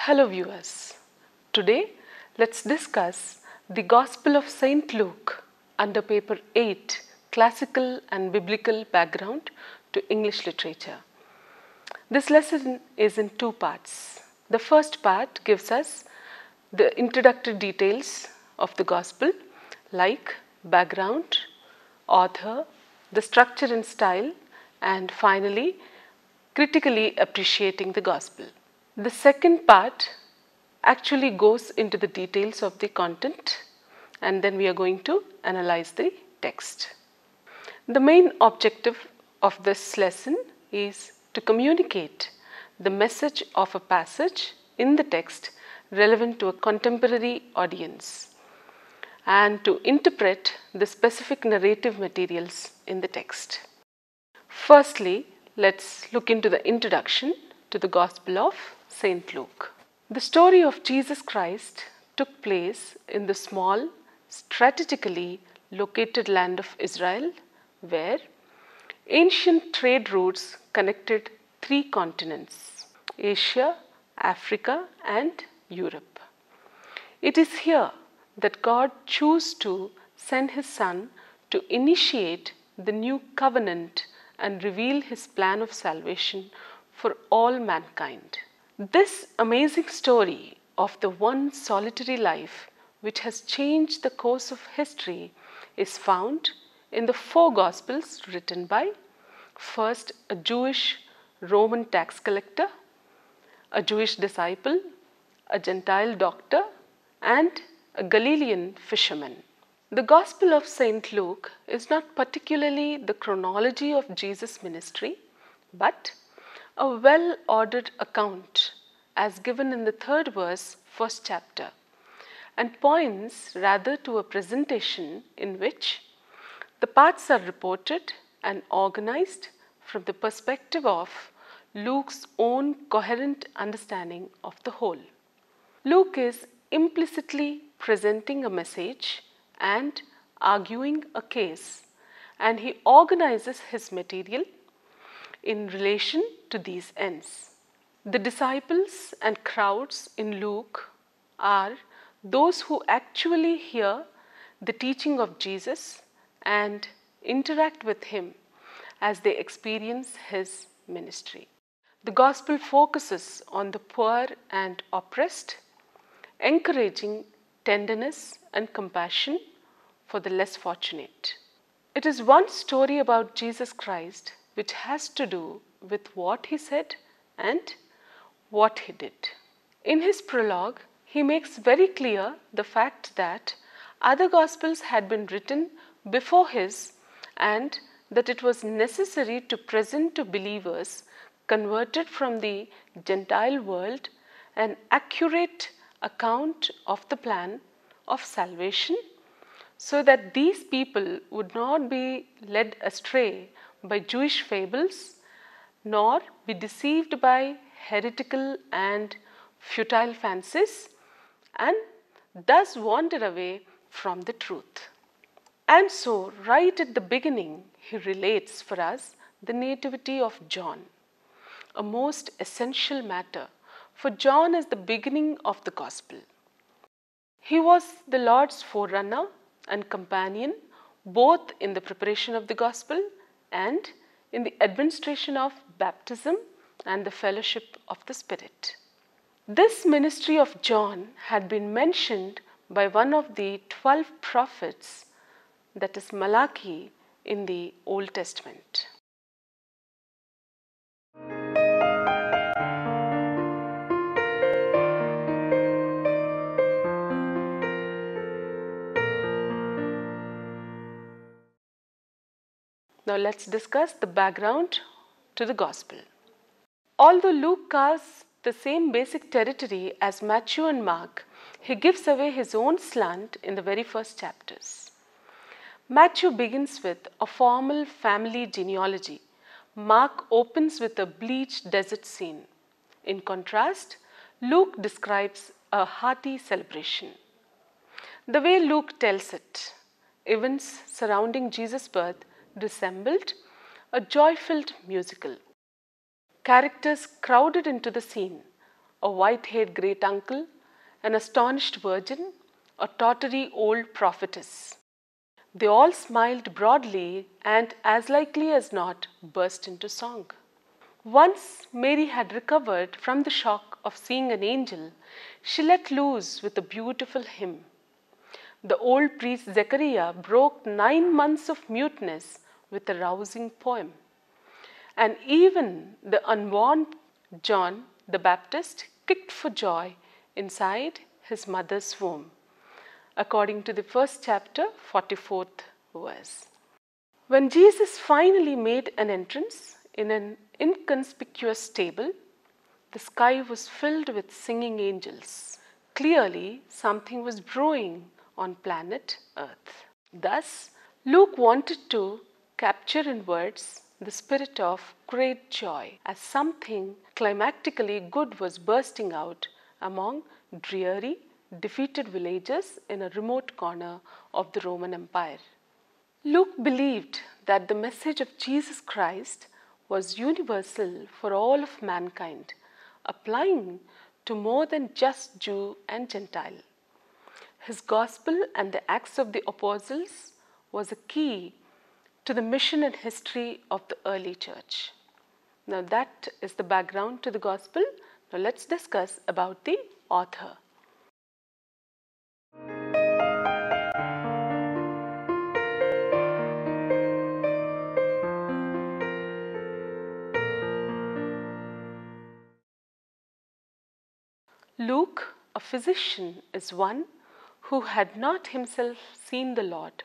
Hello viewers. Today let's discuss the Gospel of Saint Luke under paper 8, Classical and Biblical Background to English Literature. This lesson is in two parts. The first part gives us the introductory details of the Gospel like background, author, the structure and style, and finally critically appreciating the Gospel. The second part actually goes into the details of the content, and then we are going to analyze the text. The main objective of this lesson is to communicate the message of a passage in the text relevant to a contemporary audience and to interpret the specific narrative materials in the text. Firstly, let's look into the introduction to the Gospel of Saint Luke. The story of Jesus Christ took place in the small, strategically located land of Israel, where ancient trade routes connected three continents: Asia, Africa, and Europe. It is here that God chose to send His Son to initiate the new covenant and reveal His plan of salvation for all mankind. This amazing story of the one solitary life which has changed the course of history is found in the four Gospels written by first a Jewish Roman tax collector, a Jewish disciple, a Gentile doctor, and a Galilean fisherman. The Gospel of Saint Luke is not particularly the chronology of Jesus' ministry, but a well-ordered account as given in the third verse, first chapter, and points rather to a presentation in which the parts are reported and organized from the perspective of Luke's own coherent understanding of the whole. Luke is implicitly presenting a message and arguing a case, and he organizes his material in relation to these ends. The disciples and crowds in Luke are those who actually hear the teaching of Jesus and interact with him as they experience his ministry. The Gospel focuses on the poor and oppressed, encouraging tenderness and compassion for the less fortunate. It is one story about Jesus Christ which has to do with what he said and what he did. In his prologue, he makes very clear the fact that other Gospels had been written before his and that it was necessary to present to believers converted from the Gentile world an accurate account of the plan of salvation, so that these people would not be led astray by Jewish fables, nor be deceived by heretical and futile fancies, and thus wander away from the truth. And so, right at the beginning, he relates for us the nativity of John, a most essential matter, for John is the beginning of the Gospel. He was the Lord's forerunner and companion both in the preparation of the Gospel and in the administration of baptism and the fellowship of the Spirit. This ministry of John had been mentioned by one of the 12 prophets, that is Malachi, in the Old Testament. Now let's discuss the background to the Gospel. Although Luke covers the same basic territory as Matthew and Mark, he gives away his own slant in the very first chapters. Matthew begins with a formal family genealogy. Mark opens with a bleached desert scene. In contrast, Luke describes a hearty celebration. The way Luke tells it, events surrounding Jesus' birth resembled a joy-filled musical. Characters crowded into the scene, a white-haired great uncle, an astonished virgin, a tottery old prophetess. They all smiled broadly and, as likely as not, burst into song. Once Mary had recovered from the shock of seeing an angel, she let loose with a beautiful hymn. The old priest Zechariah broke 9 months of muteness with a rousing poem. And even the unborn John the Baptist kicked for joy inside his mother's womb, according to the first chapter, 44th verse. When Jesus finally made an entrance in an inconspicuous stable, the sky was filled with singing angels. Clearly, something was brewing on planet Earth. Thus, Luke wanted to capture in words the spirit of great joy as something climactically good was bursting out among dreary, defeated villages in a remote corner of the Roman Empire. Luke believed that the message of Jesus Christ was universal for all of mankind, applying to more than just Jew and Gentile. His gospel and the Acts of the Apostles was a key to the mission and history of the early church. Now that is the background to the gospel. Now let's discuss about the author. Luke, a physician, is one who had not himself seen the Lord,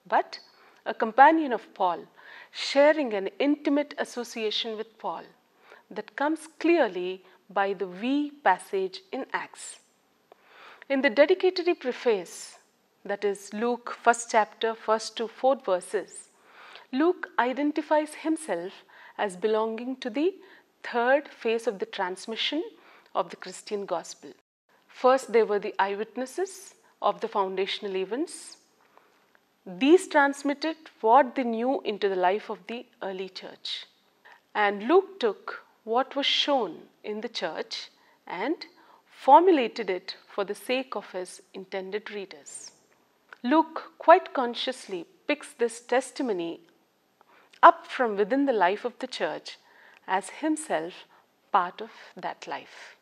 but a companion of Paul, sharing an intimate association with Paul that comes clearly by the we passage in Acts. In the dedicatory preface, that is Luke 1st chapter, 1st to 4th verses, Luke identifies himself as belonging to the third phase of the transmission of the Christian gospel. First, they were the eyewitnesses of the foundational events. These transmitted what they knew into the life of the early church. And Luke took what was shown in the church and formulated it for the sake of his intended readers. Luke quite consciously picks this testimony up from within the life of the church as himself part of that life.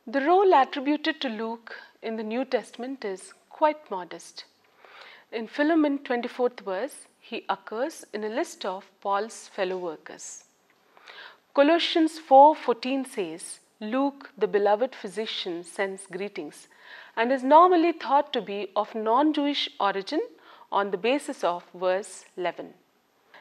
The role attributed to Luke in the New Testament is quite modest. In Philemon 24th verse, he occurs in a list of Paul's fellow workers. Colossians 4:14 says, Luke, the beloved physician, sends greetings and is normally thought to be of non-Jewish origin on the basis of verse 11.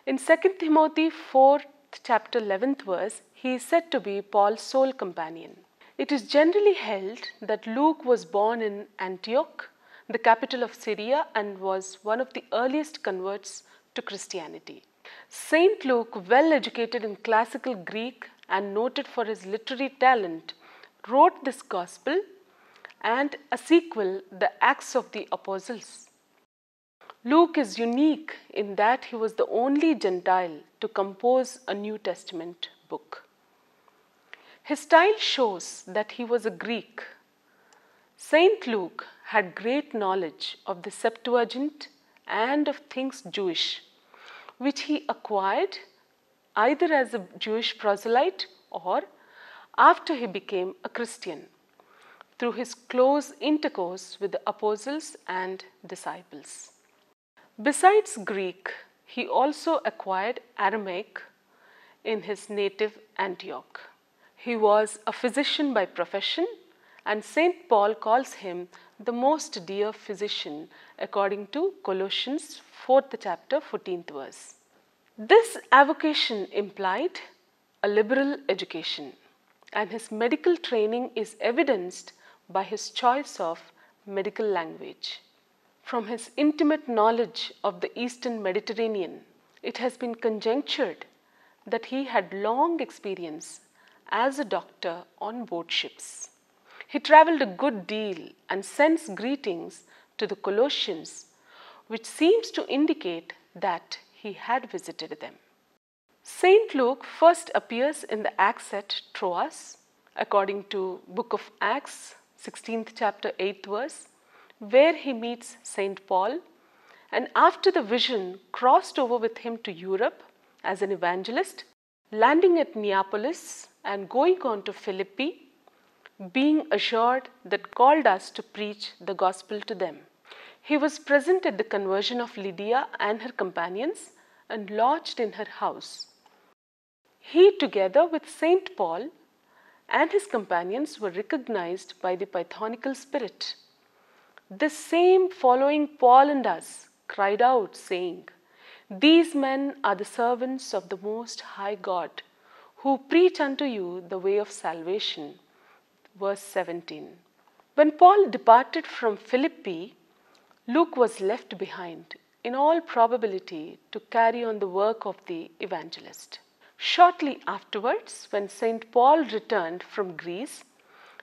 In 2 Timothy 4th chapter 11th verse, he is said to be Paul's sole companion. It is generally held that Luke was born in Antioch, the capital of Syria, and was one of the earliest converts to Christianity. Saint Luke, well educated in classical Greek and noted for his literary talent, wrote this gospel and a sequel, the Acts of the Apostles. Luke is unique in that he was the only Gentile to compose a New Testament book. His style shows that he was a Greek. Saint Luke had great knowledge of the Septuagint and of things Jewish, which he acquired either as a Jewish proselyte or after he became a Christian, through his close intercourse with the apostles and disciples. Besides Greek, he also acquired Aramaic in his native Antioch. He was a physician by profession, and St. Paul calls him the most dear physician according to Colossians 4th chapter 14th verse. This avocation implied a liberal education, and his medical training is evidenced by his choice of medical language. From his intimate knowledge of the Eastern Mediterranean, it has been conjectured that he had long experience as a doctor on board ships. He traveled a good deal and sends greetings to the Colossians, which seems to indicate that he had visited them. Saint Luke first appears in the Acts at Troas, according to Book of Acts, 16th chapter, 8th verse, where he meets Saint Paul, and after the vision crossed over with him to Europe as an evangelist, landing at Neapolis and going on to Philippi, being assured that called us to preach the gospel to them. He was present at the conversion of Lydia and her companions and lodged in her house. He, together with Saint Paul and his companions, were recognized by the Pythonical spirit. This same, following Paul and us, cried out, saying, "These men are the servants of the Most High God, who preach unto you the way of salvation." Verse 17. When Paul departed from Philippi, Luke was left behind, in all probability, to carry on the work of the evangelist. Shortly afterwards, when Saint Paul returned from Greece,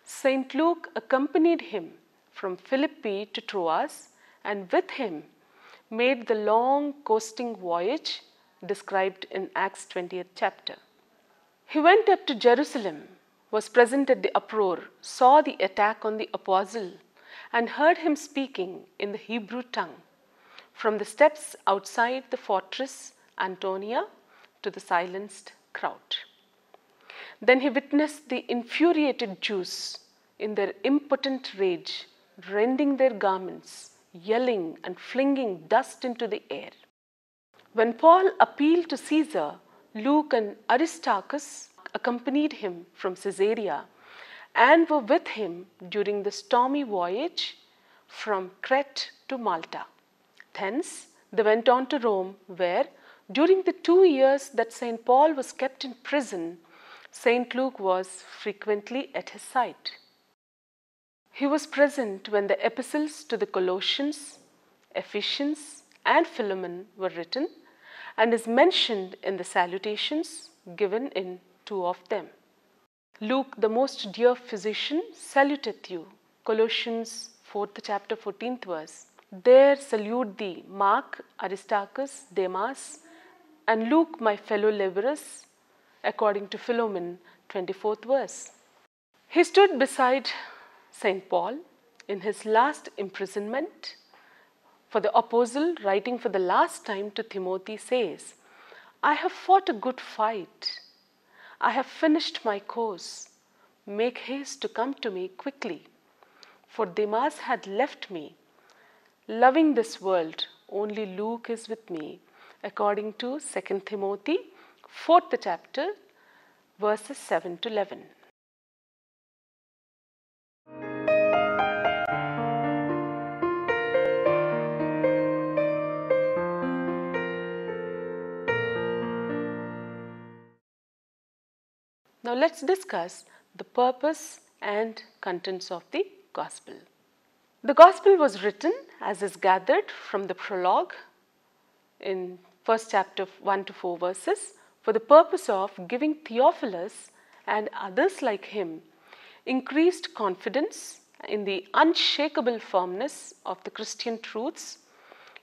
Saint Luke accompanied him from Philippi to Troas, and with him made the long coasting voyage described in Acts 20th chapter. He went up to Jerusalem, was present at the uproar, saw the attack on the apostle, and heard him speaking in the Hebrew tongue from the steps outside the fortress Antonia to the silenced crowd. Then he witnessed the infuriated Jews in their impotent rage, rending their garments, yelling and flinging dust into the air. When Paul appealed to Caesar, Luke and Aristarchus accompanied him from Caesarea and were with him during the stormy voyage from Crete to Malta. Thence they went on to Rome, where, during the 2 years that St. Paul was kept in prison, St. Luke was frequently at his side. He was present when the epistles to the Colossians, Ephesians, and Philemon were written, and is mentioned in the salutations given in 2 of them. Luke, the most dear physician, saluteth you. Colossians 4th chapter 14th verse. There salute thee Mark, Aristarchus, Demas, and Luke, my fellow laborers, according to Philemon 24th verse. He stood beside St. Paul in his last imprisonment, for the apostle, writing for the last time to Timothy, says, "I have fought a good fight. I have finished my course. Make haste to come to me quickly. For Demas had left me, loving this world. Only Luke is with me," according to 2 Timothy 4th chapter, verses 7 to 11. Now let's discuss the purpose and contents of the Gospel. The Gospel was written, as is gathered from the prologue in first chapter 1 to 4 verses, for the purpose of giving Theophilus and others like him increased confidence in the unshakable firmness of the Christian truths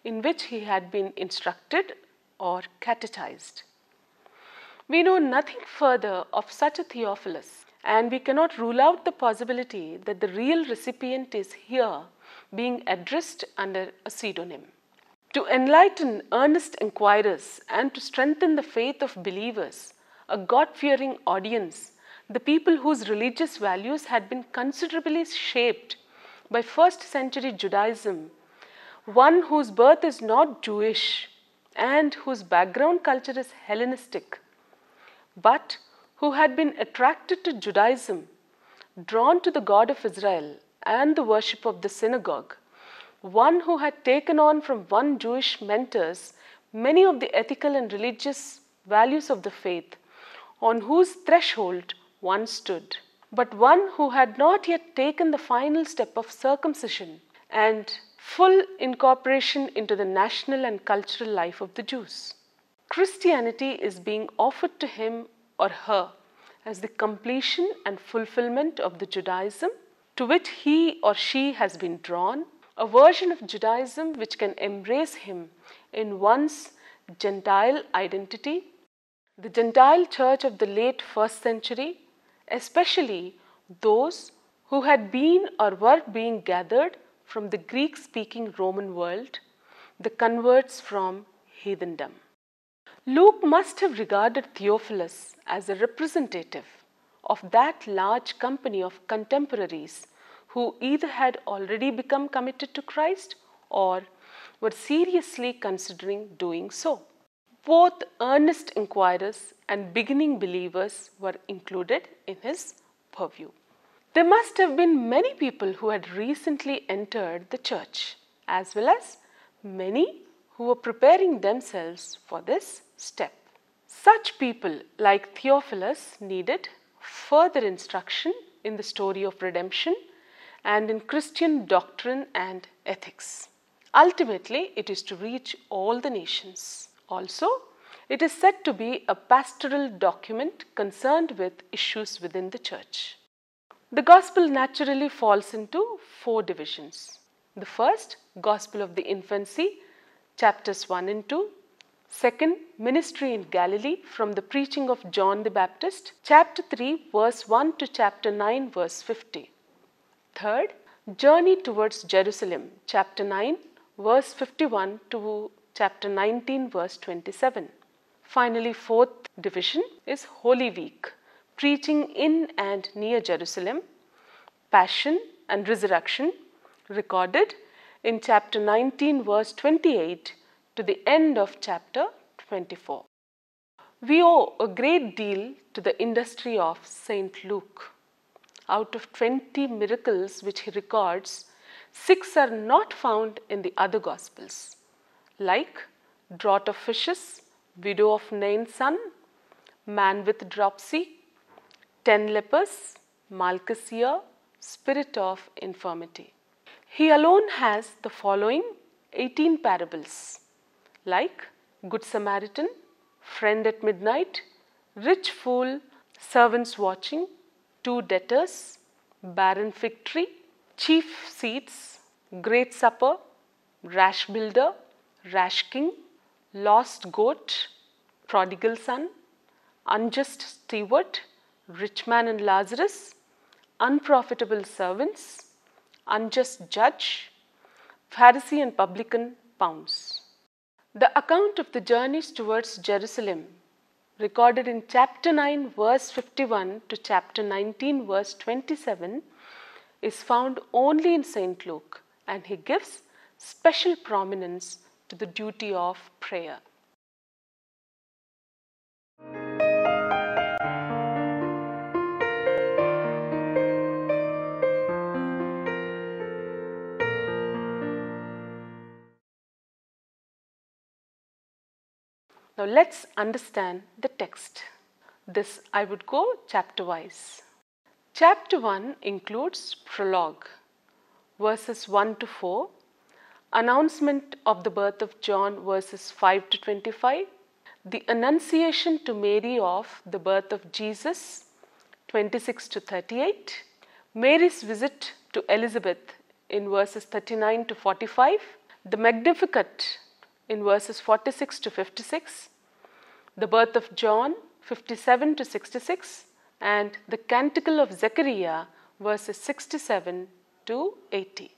in which he had been instructed or catechized. We know nothing further of such a Theophilus, and we cannot rule out the possibility that the real recipient is here being addressed under a pseudonym. To enlighten earnest inquirers and to strengthen the faith of believers, a God-fearing audience, the people whose religious values had been considerably shaped by first century Judaism, one whose birth is not Jewish and whose background culture is Hellenistic, but who had been attracted to Judaism, drawn to the God of Israel and the worship of the synagogue, one who had taken on from one Jewish mentors many of the ethical and religious values of the faith, on whose threshold one stood, but one who had not yet taken the final step of circumcision and full incorporation into the national and cultural life of the Jews. Christianity is being offered to him or her as the completion and fulfillment of the Judaism to which he or she has been drawn, a version of Judaism which can embrace him in one's Gentile identity. The Gentile church of the late 1st century, especially those who had been or were being gathered from the Greek-speaking Roman world, the converts from heathendom. Luke must have regarded Theophilus as a representative of that large company of contemporaries who either had already become committed to Christ or were seriously considering doing so. Both earnest inquirers and beginning believers were included in his purview. There must have been many people who had recently entered the church, as well as many who were preparing themselves for this step. Such people like Theophilus needed further instruction in the story of redemption and in Christian doctrine and ethics. Ultimately, it is to reach all the nations. Also, it is said to be a pastoral document concerned with issues within the church. The Gospel naturally falls into 4 divisions. The first, Gospel of the Infancy, chapters 1 and 2. Second, Ministry in Galilee from the preaching of John the Baptist, chapter 3, verse 1 to chapter 9, verse 50. Third, Journey towards Jerusalem, chapter 9, verse 51 to chapter 19, verse 27. Finally, fourth division is Holy Week, preaching in and near Jerusalem, Passion and Resurrection, recorded in chapter 19, verse 28 to the end of chapter 24. We owe a great deal to the industry of Saint Luke. Out of 20 miracles which he records, 6 are not found in the other Gospels, like draught of fishes, widow of Nain's son, man with dropsy, 10 lepers, Malchus' ear, spirit of infirmity. He alone has the following 18 parables, like Good Samaritan, friend at midnight, rich fool, servants watching, 2 debtors, barren fig tree, chief seats, great supper, rash builder, rash king, lost goat, prodigal son, unjust steward, rich man and Lazarus, unprofitable servants, unjust judge, Pharisee and publican pounds. The account of the journeys towards Jerusalem, recorded in chapter 9, verse 51 to chapter 19, verse 27, is found only in St. Luke, and he gives special prominence to the duty of prayer. Now let's understand the text. This I would go chapter wise. Chapter 1 includes prologue, verses 1 to 4, announcement of the birth of John, verses 5 to 25, the annunciation to Mary of the birth of Jesus, 26 to 38, Mary's visit to Elizabeth in verses 39 to 45, the Magnificat in verses 46 to 56, the birth of John, 57 to 66, and the Canticle of Zechariah, verses 67 to 80.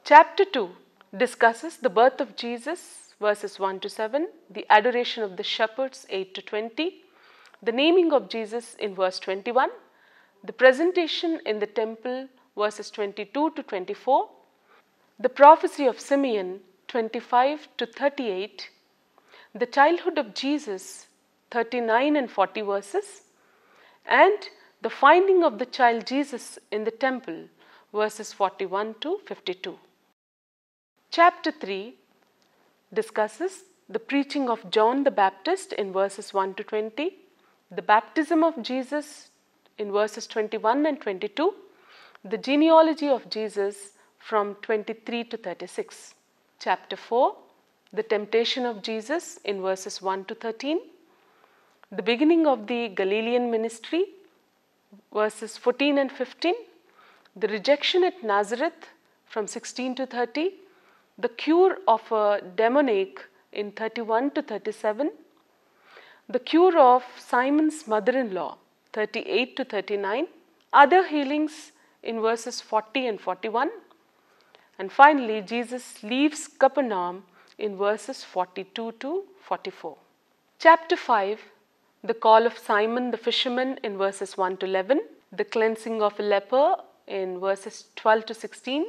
Chapter 2 discusses the birth of Jesus, verses 1 to 7, the adoration of the shepherds, 8 to 20, the naming of Jesus in verse 21, the presentation in the temple, verses 22 to 24, the prophecy of Simeon, 25 to 38, the childhood of Jesus, 39 and 40 verses, and the finding of the child Jesus in the temple, verses 41 to 52. Chapter 3 discusses the preaching of John the Baptist in verses 1 to 20, the baptism of Jesus in verses 21 and 22, the genealogy of Jesus from 23 to 36. Chapter 4, the temptation of Jesus in verses 1 to 13, the beginning of the Galilean ministry, verses 14 and 15, the rejection at Nazareth from 16 to 30, the cure of a demoniac in 31 to 37, the cure of Simon's mother-in-law, 38 to 39, Other healings in verses 40 and 41. And finally, Jesus leaves Capernaum in verses 42 to 44. Chapter 5, the call of Simon the fisherman in verses 1 to 11, the cleansing of a leper in verses 12 to 16,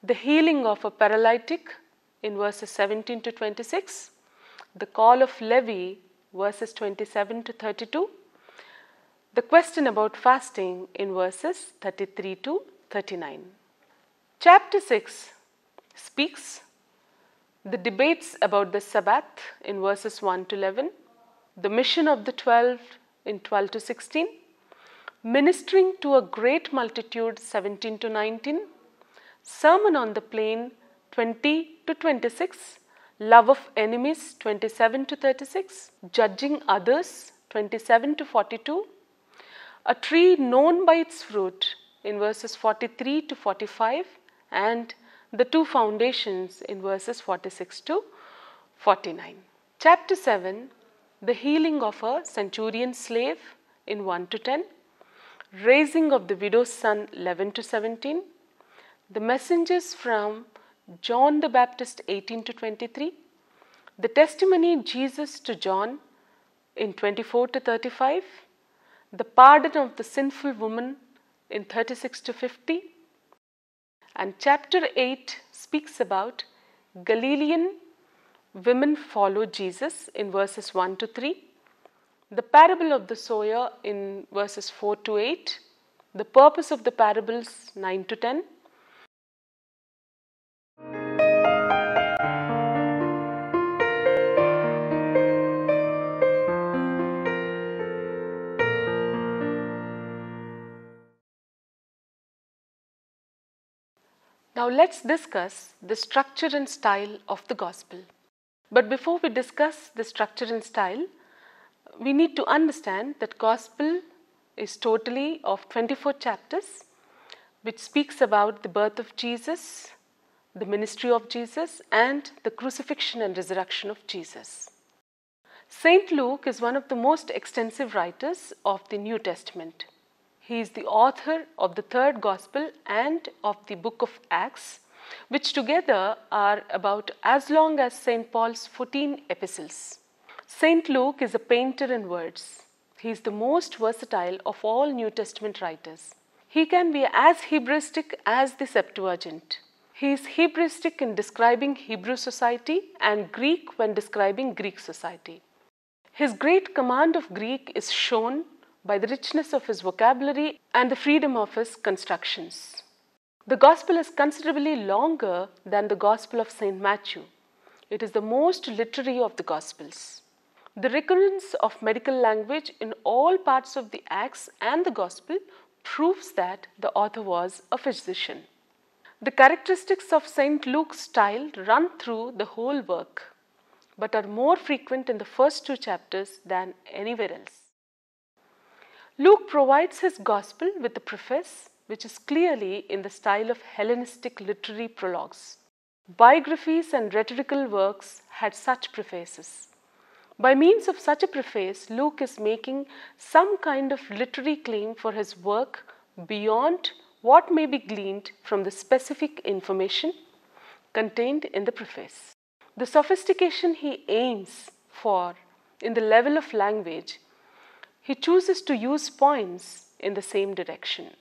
the healing of a paralytic in verses 17 to 26, the call of Levi verses 27 to 32, the question about fasting in verses 33 to 39. Chapter 6 speaks the debates about the Sabbath in verses 1 to 11, the mission of the 12 in 12 to 16, ministering to a great multitude 17 to 19, sermon on the plain 20 to 26, love of enemies 27 to 36, judging others 27 to 42, a tree known by its fruit in verses 43 to 45, and the two foundations in verses 46 to 49. Chapter 7, the healing of a centurion slave in 1 to 10, raising of the widow's son 11 to 17, the messengers from John the Baptist 18 to 23, the testimony Jesus to John in 24 to 35, the pardon of the sinful woman in 36 to 50, and chapter 8 speaks about Galilean women follow Jesus in verses 1 to 3, the parable of the sower in verses 4 to 8, the purpose of the parables 9 to 10. Now let's discuss the structure and style of the Gospel. But before we discuss the structure and style, we need to understand that Gospel is totally of 24 chapters, which speaks about the birth of Jesus, the ministry of Jesus, and the crucifixion and resurrection of Jesus. Saint Luke is one of the most extensive writers of the New Testament. He is the author of the third Gospel and of the book of Acts, which together are about as long as St. Paul's 14 epistles. St. Luke is a painter in words. He is the most versatile of all New Testament writers. He can be as Hebreistic as the Septuagint. He is Hebreistic in describing Hebrew society and Greek when describing Greek society. His great command of Greek is shown by the richness of his vocabulary and the freedom of his constructions. The Gospel is considerably longer than the Gospel of St. Matthew. It is the most literary of the Gospels. The recurrence of medical language in all parts of the Acts and the Gospel proves that the author was a physician. The characteristics of St. Luke's style run through the whole work, but are more frequent in the first two chapters than anywhere else. Luke provides his Gospel with a preface which is clearly in the style of Hellenistic literary prologues. Biographies and rhetorical works had such prefaces. By means of such a preface, Luke is making some kind of literary claim for his work beyond what may be gleaned from the specific information contained in the preface. The sophistication he aims for in the level of language, he chooses to use points in the same direction.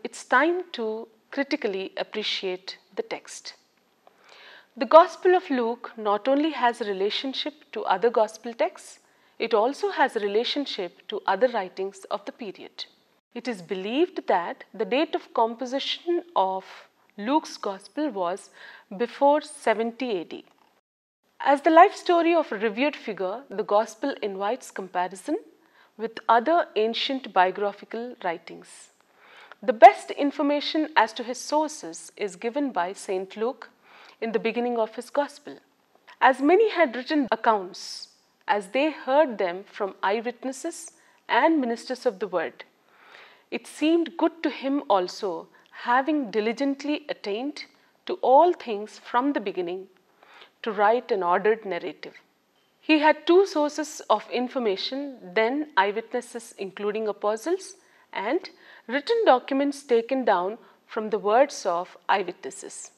It's time to critically appreciate the text. The Gospel of Luke not only has a relationship to other Gospel texts, it also has a relationship to other writings of the period. It is believed that the date of composition of Luke's Gospel was before 70 AD. As the life story of a revered figure, the Gospel invites comparison with other ancient biographical writings. The best information as to his sources is given by St. Luke in the beginning of his Gospel. As many had written accounts as they heard them from eyewitnesses and ministers of the word, It seemed good to him also, having diligently attained to all things from the beginning, to write an ordered narrative. He had two sources of information, then eyewitnesses including apostles, and written documents taken down from the words of eyewitnesses.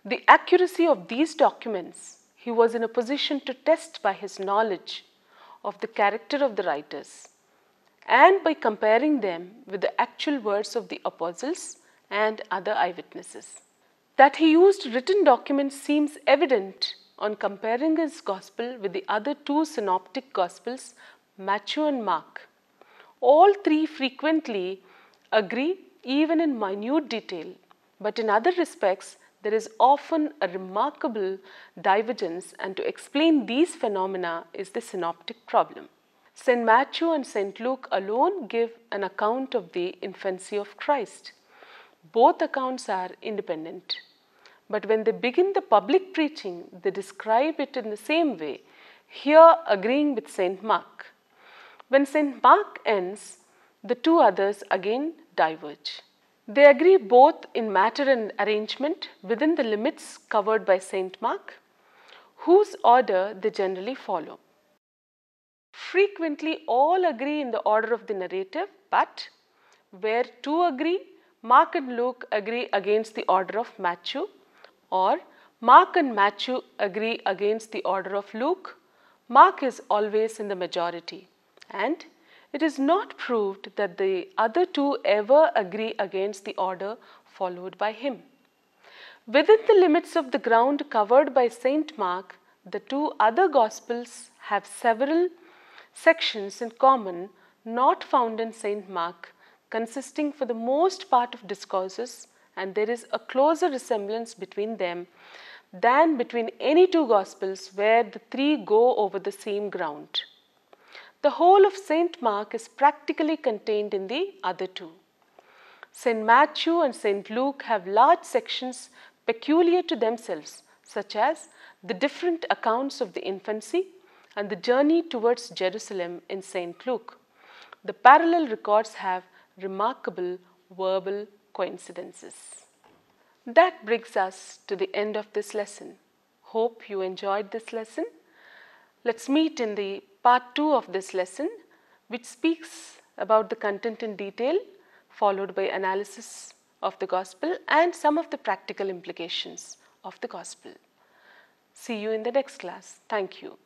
The accuracy of these documents he was in a position to test by his knowledge of the character of the writers and by comparing them with the actual words of the apostles and other eyewitnesses. That he used written documents seems evident on comparing his gospel with the other two synoptic gospels, Matthew and Mark. All three frequently agree even in minute detail, but in other respects there is often a remarkable divergence, and to explain these phenomena is the synoptic problem. St. Matthew and St. Luke alone give an account of the infancy of Christ. Both accounts are independent. But when they begin the public preaching, they describe it in the same way, here agreeing with St. Mark. When St. Mark ends, the two others again diverge. They agree both in matter and arrangement within the limits covered by St. Mark, whose order they generally follow. Frequently, all agree in the order of the narrative, but where two agree, Mark and Luke agree against the order of Matthew, or Mark and Matthew agree against the order of Luke. Mark is always in the majority, and it is not proved that the other two ever agree against the order followed by him. Within the limits of the ground covered by St. Mark, the two other Gospels have several sections in common not found in St. Mark, consisting for the most part of discourses, and there is a closer resemblance between them than between any two Gospels where the three go over the same ground. The whole of St. Mark is practically contained in the other two. St. Matthew and St. Luke have large sections peculiar to themselves, such as the different accounts of the infancy and the journey towards Jerusalem in St. Luke. The parallel records have remarkable verbal coincidences. That brings us to the end of this lesson. Hope you enjoyed this lesson. Let's meet in the part 2 of this lesson, which speaks about the content in detail, followed by analysis of the Gospel and some of the practical implications of the Gospel. See you in the next class. Thank you.